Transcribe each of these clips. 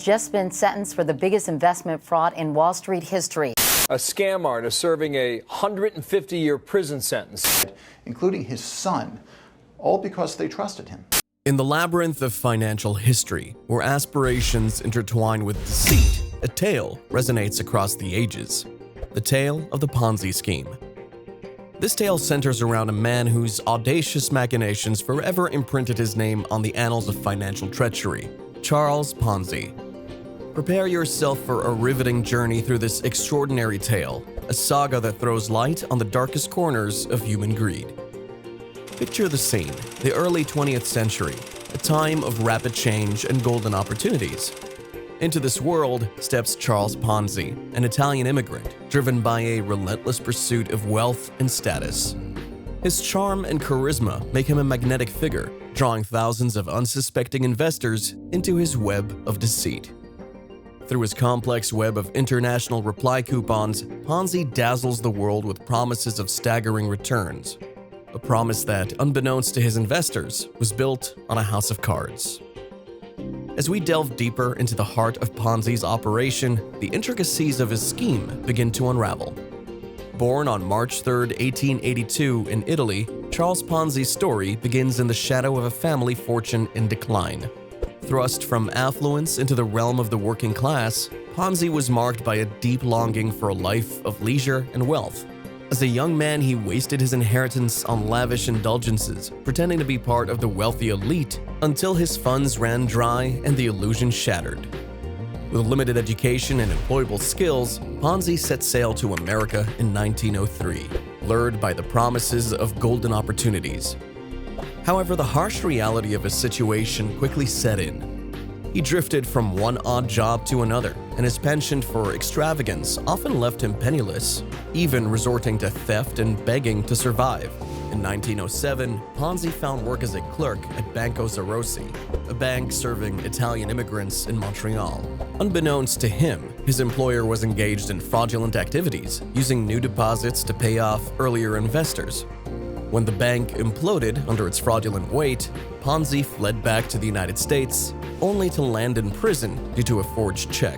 has just been sentenced for the biggest investment fraud in Wall Street history. A scam artist serving a 150-year prison sentence, including his son, all because they trusted him. In the labyrinth of financial history, where aspirations intertwine with deceit, a tale resonates across the ages. The tale of the Ponzi scheme. This tale centers around a man whose audacious machinations forever imprinted his name on the annals of financial treachery, Charles Ponzi. Prepare yourself for a riveting journey through this extraordinary tale, a saga that throws light on the darkest corners of human greed. Picture the scene, the early 20th century, a time of rapid change and golden opportunities. Into this world steps Charles Ponzi, an Italian immigrant driven by a relentless pursuit of wealth and status. His charm and charisma make him a magnetic figure, drawing thousands of unsuspecting investors into his web of deceit. Through his complex web of international reply coupons, Ponzi dazzles the world with promises of staggering returns. A promise that, unbeknownst to his investors, was built on a house of cards. As we delve deeper into the heart of Ponzi's operation, the intricacies of his scheme begin to unravel. Born on March 3, 1882 in Italy, Charles Ponzi's story begins in the shadow of a family fortune in decline. Thrust from affluence into the realm of the working class, Ponzi was marked by a deep longing for a life of leisure and wealth. As a young man, he wasted his inheritance on lavish indulgences, pretending to be part of the wealthy elite until his funds ran dry and the illusion shattered. With limited education and employable skills, Ponzi set sail to America in 1903, lured by the promises of golden opportunities. However, the harsh reality of his situation quickly set in. He drifted from one odd job to another, and his penchant for extravagance often left him penniless, even resorting to theft and begging to survive. In 1907, Ponzi found work as a clerk at Banco Zarossi, a bank serving Italian immigrants in Montreal. Unbeknownst to him, his employer was engaged in fraudulent activities, using new deposits to pay off earlier investors. When the bank imploded under its fraudulent weight, Ponzi fled back to the United States, only to land in prison due to a forged check.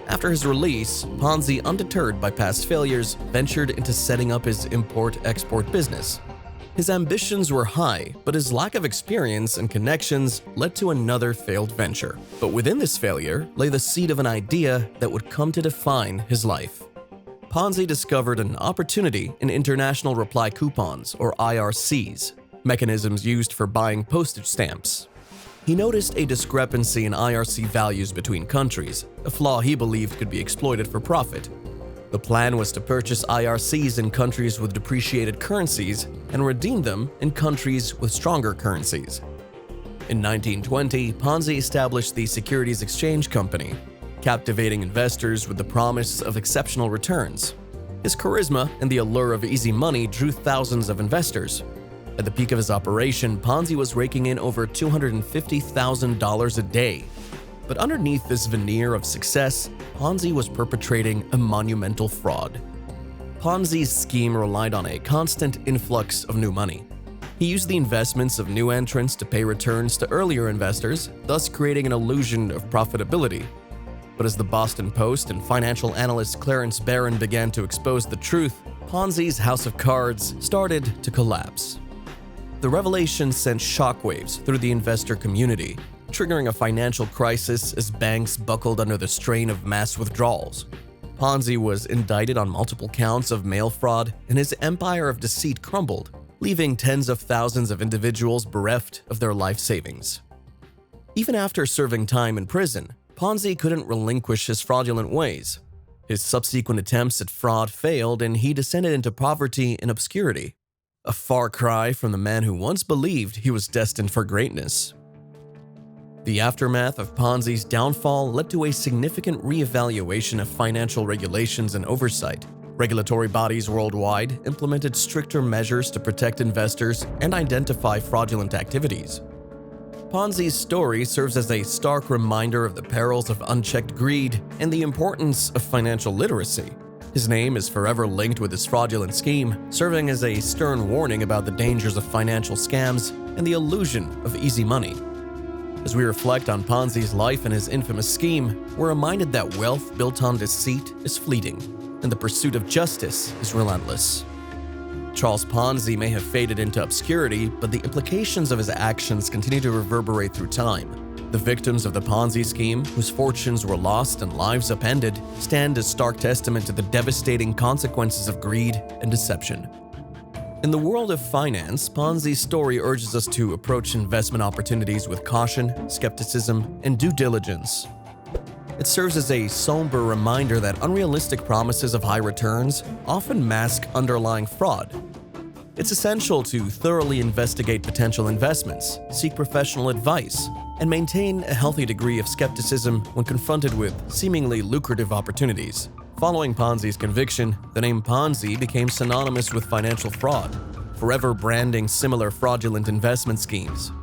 After his release, Ponzi, undeterred by past failures, ventured into setting up his import-export business. His ambitions were high, but his lack of experience and connections led to another failed venture. But within this failure lay the seed of an idea that would come to define his life. Ponzi discovered an opportunity in international reply coupons, or IRCs, mechanisms used for buying postage stamps. He noticed a discrepancy in IRC values between countries, a flaw he believed could be exploited for profit. The plan was to purchase IRCs in countries with depreciated currencies and redeem them in countries with stronger currencies. In 1920, Ponzi established the Securities Exchange Company, captivating investors with the promise of exceptional returns. His charisma and the allure of easy money drew thousands of investors. At the peak of his operation, Ponzi was raking in over $250,000 a day. But underneath this veneer of success, Ponzi was perpetrating a monumental fraud. Ponzi's scheme relied on a constant influx of new money. He used the investments of new entrants to pay returns to earlier investors, thus creating an illusion of profitability. But as the Boston Post and financial analyst Clarence Barron began to expose the truth, Ponzi's house of cards started to collapse. The revelation sent shockwaves through the investor community, triggering a financial crisis as banks buckled under the strain of mass withdrawals. Ponzi was indicted on multiple counts of mail fraud, and his empire of deceit crumbled, leaving tens of thousands of individuals bereft of their life savings. Even after serving time in prison, Ponzi couldn't relinquish his fraudulent ways. His subsequent attempts at fraud failed, and he descended into poverty and obscurity, a far cry from the man who once believed he was destined for greatness. The aftermath of Ponzi's downfall led to a significant reevaluation of financial regulations and oversight. Regulatory bodies worldwide implemented stricter measures to protect investors and identify fraudulent activities. Ponzi's story serves as a stark reminder of the perils of unchecked greed and the importance of financial literacy. His name is forever linked with his fraudulent scheme, serving as a stern warning about the dangers of financial scams and the illusion of easy money. As we reflect on Ponzi's life and his infamous scheme, we're reminded that wealth built on deceit is fleeting, and the pursuit of justice is relentless. Charles Ponzi may have faded into obscurity, but the implications of his actions continue to reverberate through time. The victims of the Ponzi scheme, whose fortunes were lost and lives upended, stand as stark testament to the devastating consequences of greed and deception. In the world of finance, Ponzi's story urges us to approach investment opportunities with caution, skepticism, and due diligence. It serves as a somber reminder that unrealistic promises of high returns often mask underlying fraud. It's essential to thoroughly investigate potential investments, seek professional advice, and maintain a healthy degree of skepticism when confronted with seemingly lucrative opportunities. Following Ponzi's conviction, the name Ponzi became synonymous with financial fraud, forever branding similar fraudulent investment schemes.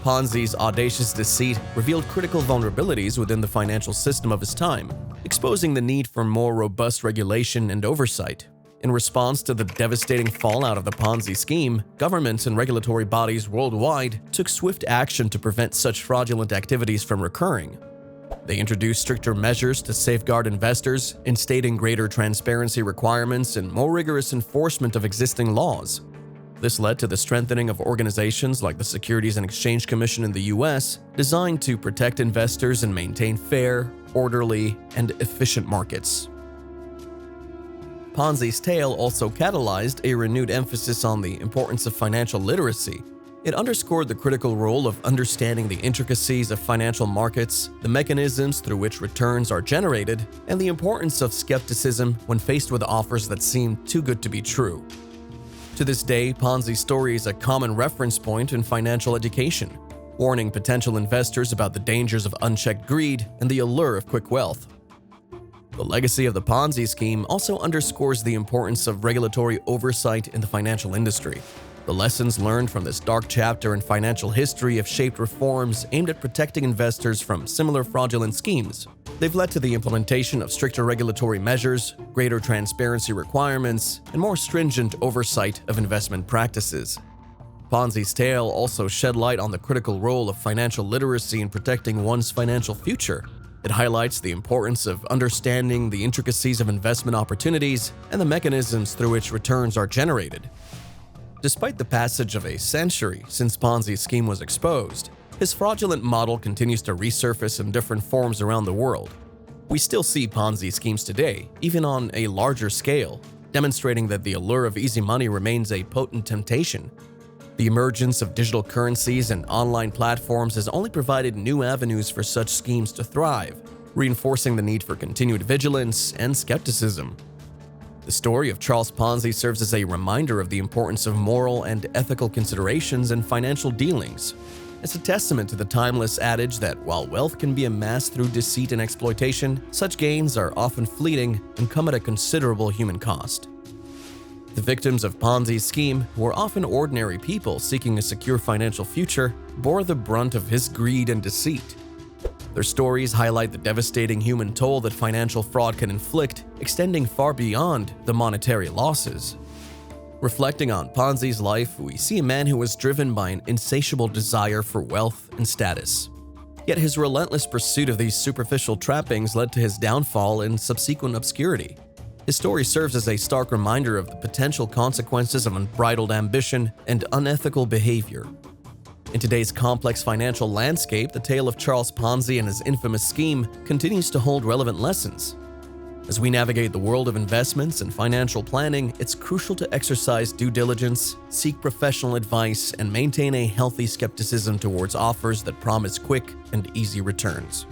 Ponzi's audacious deceit revealed critical vulnerabilities within the financial system of his time, exposing the need for more robust regulation and oversight. In response to the devastating fallout of the Ponzi scheme, governments and regulatory bodies worldwide took swift action to prevent such fraudulent activities from recurring. They introduced stricter measures to safeguard investors, instating greater transparency requirements and more rigorous enforcement of existing laws. This led to the strengthening of organizations like the Securities and Exchange Commission in the US, designed to protect investors and maintain fair, orderly, and efficient markets. Ponzi's tale also catalyzed a renewed emphasis on the importance of financial literacy. It underscored the critical role of understanding the intricacies of financial markets, the mechanisms through which returns are generated, and the importance of skepticism when faced with offers that seem too good to be true. To this day, Ponzi's story is a common reference point in financial education, warning potential investors about the dangers of unchecked greed and the allure of quick wealth. The legacy of the Ponzi scheme also underscores the importance of regulatory oversight in the financial industry. The lessons learned from this dark chapter in financial history have shaped reforms aimed at protecting investors from similar fraudulent schemes. They've led to the implementation of stricter regulatory measures, greater transparency requirements, and more stringent oversight of investment practices. Ponzi's tale also shed light on the critical role of financial literacy in protecting one's financial future. It highlights the importance of understanding the intricacies of investment opportunities and the mechanisms through which returns are generated. Despite the passage of a century since Ponzi's scheme was exposed, his fraudulent model continues to resurface in different forms around the world. We still see Ponzi schemes today, even on a larger scale, demonstrating that the allure of easy money remains a potent temptation. The emergence of digital currencies and online platforms has only provided new avenues for such schemes to thrive, reinforcing the need for continued vigilance and skepticism. The story of Charles Ponzi serves as a reminder of the importance of moral and ethical considerations in financial dealings. It's a testament to the timeless adage that while wealth can be amassed through deceit and exploitation, such gains are often fleeting and come at a considerable human cost. The victims of Ponzi's scheme, who were often ordinary people seeking a secure financial future, bore the brunt of his greed and deceit. Their stories highlight the devastating human toll that financial fraud can inflict, extending far beyond the monetary losses. Reflecting on Ponzi's life, we see a man who was driven by an insatiable desire for wealth and status. Yet his relentless pursuit of these superficial trappings led to his downfall and subsequent obscurity. His story serves as a stark reminder of the potential consequences of unbridled ambition and unethical behavior. In today's complex financial landscape, the tale of Charles Ponzi and his infamous scheme continues to hold relevant lessons. As we navigate the world of investments and financial planning, it's crucial to exercise due diligence, seek professional advice, and maintain a healthy skepticism towards offers that promise quick and easy returns.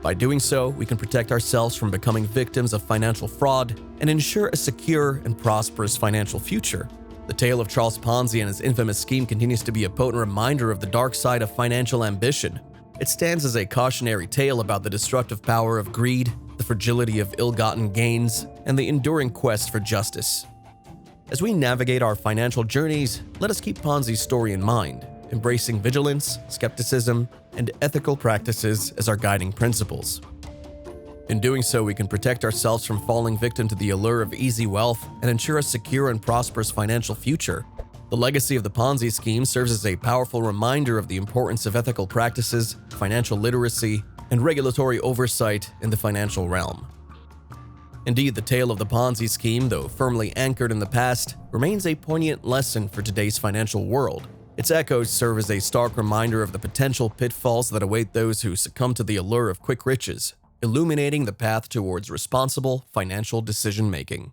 By doing so, we can protect ourselves from becoming victims of financial fraud and ensure a secure and prosperous financial future. The tale of Charles Ponzi and his infamous scheme continues to be a potent reminder of the dark side of financial ambition. It stands as a cautionary tale about the destructive power of greed, the fragility of ill-gotten gains, and the enduring quest for justice. As we navigate our financial journeys, let us keep Ponzi's story in mind, embracing vigilance, skepticism, and ethical practices as our guiding principles. In doing so, we can protect ourselves from falling victim to the allure of easy wealth and ensure a secure and prosperous financial future. The legacy of the Ponzi scheme serves as a powerful reminder of the importance of ethical practices, financial literacy, and regulatory oversight in the financial realm. Indeed, the tale of the Ponzi scheme, though firmly anchored in the past, remains a poignant lesson for today's financial world. Its echoes serve as a stark reminder of the potential pitfalls that await those who succumb to the allure of quick riches, illuminating the path towards responsible financial decision-making.